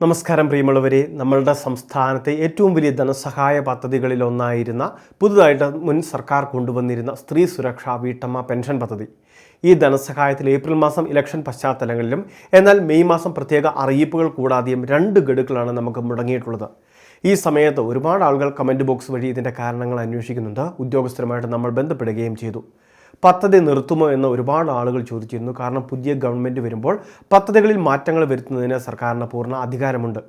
നമസ്കാരം പ്രിയമുള്ളവരെ, നമ്മളുടെ സംസ്ഥാനത്തെ ഏറ്റവും വലിയ ധനസഹായ പദ്ധതികളിലൊന്നായിരുന്ന പുതുതായിട്ട് മുൻ സർക്കാർ കൊണ്ടുവന്നിരുന്ന സ്ത്രീ സുരക്ഷാ വീട്ടമ്മ പെൻഷൻ പദ്ധതി. ഈ ധനസഹായത്തിൽ ഏപ്രിൽ മാസം ഇലക്ഷൻ പശ്ചാത്തലങ്ങളിലും എന്നാൽ മെയ് മാസം പ്രത്യേക അറിയിപ്പുകൾ കൂടാതെയും 2 ഗഡുക്കളാണ് നമുക്ക് മുടങ്ങിയിട്ടുള്ളത്. ഈ സമയത്ത് ഒരുപാട് ആളുകൾ കമൻറ്റ് ബോക്സ് വഴി ഇതിൻ്റെ കാരണങ്ങൾ അന്വേഷിക്കുന്നുണ്ട്. ഉദ്യോഗസ്ഥരുമായിട്ട് നമ്മൾ ബന്ധപ്പെടുകയും ചെയ്തു. പദ്ധതി നിർത്തുമോ എന്ന് ഒരുപാട് ആളുകൾ ചോദിച്ചിരുന്നു. കാരണം പുതിയ ഗവൺമെൻറ് വരുമ്പോൾ പദ്ധതികളിൽ മാറ്റങ്ങൾ വരുത്തുന്നതിന് സർക്കാരിന് പൂർണ്ണ അധികാരമുണ്ട്.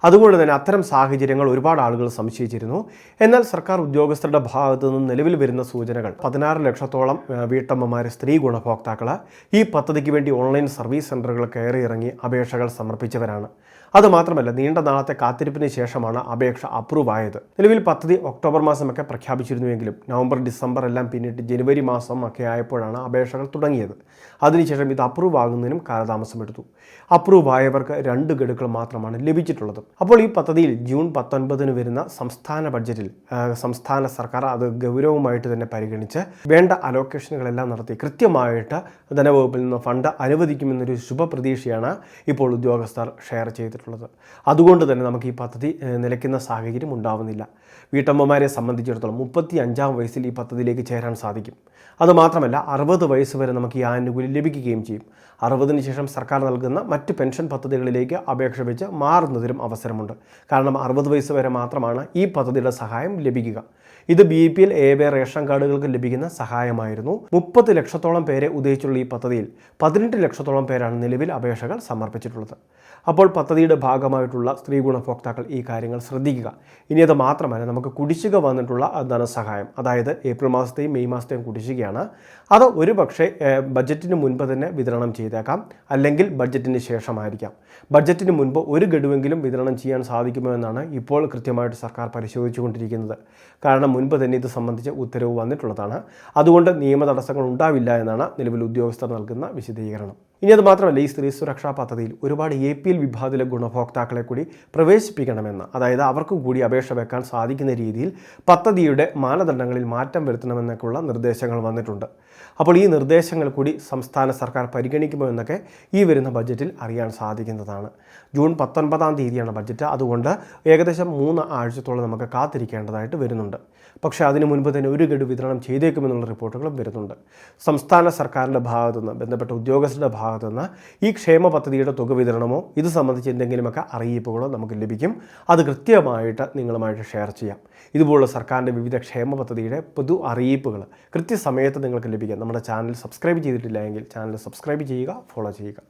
അതുകൊണ്ട് തന്നെ അത്തരം സാഹചര്യങ്ങൾ ഒരുപാട് ആളുകൾ സംശയിച്ചിരുന്നു. എന്നാൽ സർക്കാർ ഉദ്യോഗസ്ഥരുടെ ഭാഗത്തു നിന്നും നിലവിൽ വരുന്ന സൂചനകൾ 16 ലക്ഷത്തോളം വീട്ടമ്മമാർ, സ്ത്രീ ഗുണഭോക്താക്കൾ ഈ പദ്ധതിക്ക് വേണ്ടി ഓൺലൈൻ സർവീസ് സെൻ്ററുകൾ കയറി ഇറങ്ങി അപേക്ഷകൾ സമർപ്പിച്ചവരാണ്. അതുമാത്രമല്ല, നീണ്ട നാളത്തെ കാത്തിരിപ്പിന് ശേഷമാണ് അപേക്ഷ അപ്രൂവ് ആയത്. നിലവിൽ പദ്ധതി ഒക്ടോബർ മാസമൊക്കെ പ്രഖ്യാപിച്ചിരുന്നുവെങ്കിലും നവംബർ, ഡിസംബർ എല്ലാം പിന്നിട്ട് ജനുവരി മാസം ഒക്കെ ആയപ്പോഴാണ് അപേക്ഷകൾ തുടങ്ങിയത്. അതിനുശേഷം ഇത് അപ്രൂവ് ആകുന്നതിനും കാലതാമസമെടുത്തു. അപ്രൂവ് ആയവർക്ക് 2 ഗഡുക്കൾ മാത്രമാണ് ലഭിച്ചിട്ടുള്ളത്. അപ്പോൾ ഈ പദ്ധതിയിൽ ജൂൺ 19 വരുന്ന സംസ്ഥാന ബഡ്ജറ്റിൽ സംസ്ഥാന സർക്കാർ അത് ഗൗരവമായിട്ട് തന്നെ പരിഗണിച്ച് വേണ്ട അലോക്കേഷനുകളെല്ലാം നടത്തി കൃത്യമായിട്ട് ധനവകുപ്പിൽ നിന്ന് ഫണ്ട് അനുവദിക്കുമെന്നൊരു ശുഭപ്രതീക്ഷയാണ് ഇപ്പോൾ ഉദ്യോഗസ്ഥർ ഷെയർ ചെയ്തിട്ടുള്ളത്. അതുകൊണ്ട് തന്നെ നമുക്ക് ഈ പദ്ധതി നിലയ്ക്കുന്ന സാഹചര്യം ഉണ്ടാവുന്നില്ല. വീട്ടമ്മമാരെ സംബന്ധിച്ചിടത്തോളം 35-ാം വയസ്സിൽ ഈ പദ്ധതിയിലേക്ക് ചേരാൻ സാധിക്കും. അതുമാത്രമല്ല, 60 വയസ്സ് വരെ നമുക്ക് ഈ ആനുകൂല്യം ലഭിക്കുകയും ചെയ്യും. 60-ന് ശേഷം സർക്കാർ നൽകുന്ന മറ്റ് പെൻഷൻ പദ്ധതികളിലേക്ക് അപേക്ഷ വെച്ച് മാറുന്നതിനും അവസരമുണ്ട്. കാരണം 60 വയസ്സ് വരെ മാത്രമാണ് ഈ പദ്ധതിയുടെ സഹായം ലഭിക്കുക. ഇത് BPL, AB റേഷൻ കാർഡുകൾക്ക് ലഭിക്കുന്ന സഹായമായിരുന്നു. 30 ലക്ഷത്തോളം പേരെ ഉദ്ദേശിച്ചുള്ള ഈ പദ്ധതിയിൽ 18 ലക്ഷത്തോളം പേരാണ് നിലവിൽ അപേക്ഷകൾ സമർപ്പിച്ചിട്ടുള്ളത്. അപ്പോൾ പദ്ധതിയുടെ ഭാഗമായിട്ടുള്ള സ്ത്രീ ഗുണഭോക്താക്കൾ ഈ കാര്യങ്ങൾ ശ്രദ്ധിക്കുക. ഇനി അത് മാത്രമല്ല, നമുക്ക് കുടിശ്ശിക വന്നിട്ടുള്ള ധനസഹായം, അതായത് ഏപ്രിൽ മാസത്തെയും മെയ് മാസത്തെയും കുടിശ്ശികയാണ്. അത് ഒരു പക്ഷേ ബഡ്ജറ്റിന് മുൻപ് തന്നെ വിതരണം ചെയ്തേക്കാം, അല്ലെങ്കിൽ ബഡ്ജറ്റിന് ശേഷമായിരിക്കാം. ബഡ്ജറ്റിന് മുൻപ് 1 ഗഡുവെങ്കിലും വിതരണം ചെയ്യാൻ സാധിക്കുമോ എന്നാണ് ഇപ്പോൾ കൃത്യമായിട്ട് സർക്കാർ പരിശോധിച്ചുകൊണ്ടിരിക്കുന്നത്. കാരണം മുൻപ് തന്നെ ഇത് സംബന്ധിച്ച് ഉത്തരവ് വന്നിട്ടുള്ളതാണ്. അതുകൊണ്ട് നിയമ തടസ്സങ്ങൾ ഉണ്ടാവില്ല എന്നാണ് നിലവിൽ ഉദ്യോഗസ്ഥർ നൽകുന്ന വിശദീകരണം. ഇനി അത് മാത്രമല്ല, ഈ സ്ത്രീ സുരക്ഷാ പദ്ധതിയിൽ ഒരുപാട് APL വിഭാഗത്തിലെ ഗുണഭോക്താക്കളെ കൂടി പ്രവേശിപ്പിക്കണമെന്ന്, അതായത് അവർക്കും കൂടി അപേക്ഷ വെക്കാൻ സാധിക്കുന്ന രീതിയിൽ പദ്ധതിയുടെ മാനദണ്ഡങ്ങളിൽ മാറ്റം വരുത്തണമെന്നൊക്കെയുള്ള നിർദ്ദേശങ്ങൾ വന്നിട്ടുണ്ട്. അപ്പോൾ ഈ നിർദ്ദേശങ്ങൾ കൂടി സംസ്ഥാന സർക്കാർ പരിഗണിക്കുമോ എന്നൊക്കെ ഈ വരുന്ന ബഡ്ജറ്റിൽ അറിയാൻ സാധിക്കുന്നതാണ്. ജൂൺ 19-ാം തീയതിയാണ് ബഡ്ജറ്റ്. അതുകൊണ്ട് ഏകദേശം 3 ആഴ്ചത്തോളം നമുക്ക് കാത്തിരിക്കേണ്ടതായിട്ട് വരുന്നുണ്ട്. പക്ഷേ അതിനു മുൻപ് തന്നെ 1 ഗഡു വിതരണം ചെയ്തേക്കുമെന്നുള്ള റിപ്പോർട്ടുകളും വരുന്നുണ്ട്. സംസ്ഥാന സർക്കാരിൻ്റെ ഭാഗത്തുനിന്ന്, ബന്ധപ്പെട്ട ഉദ്യോഗസ്ഥരുടെ ഭാഗത്തുനിന്ന് ഈ ക്ഷേമ പദ്ധതിയുടെ തുക വിതരണമോ ഇത് സംബന്ധിച്ച് എന്തെങ്കിലുമൊക്കെ അറിയിപ്പുകളോ നമുക്ക് ലഭിക്കും. അത് കൃത്യമായിട്ട് നിങ്ങളുമായിട്ട് ഷെയർ ചെയ്യാം. ഇതുപോലുള്ള സർക്കാരിൻ്റെ വിവിധ ക്ഷേമ പദ്ധതിയുടെ പൊതു അറിയിപ്പുകൾ കൃത്യസമയത്ത് നിങ്ങൾക്ക് ലഭിക്കാം. നമ്മുടെ ചാനൽ സബ്സ്ക്രൈബ് ചെയ്തിട്ടില്ല എങ്കിൽ ചാനൽ സബ്സ്ക്രൈബ് ചെയ്യുക, ഫോളോ ചെയ്യുക.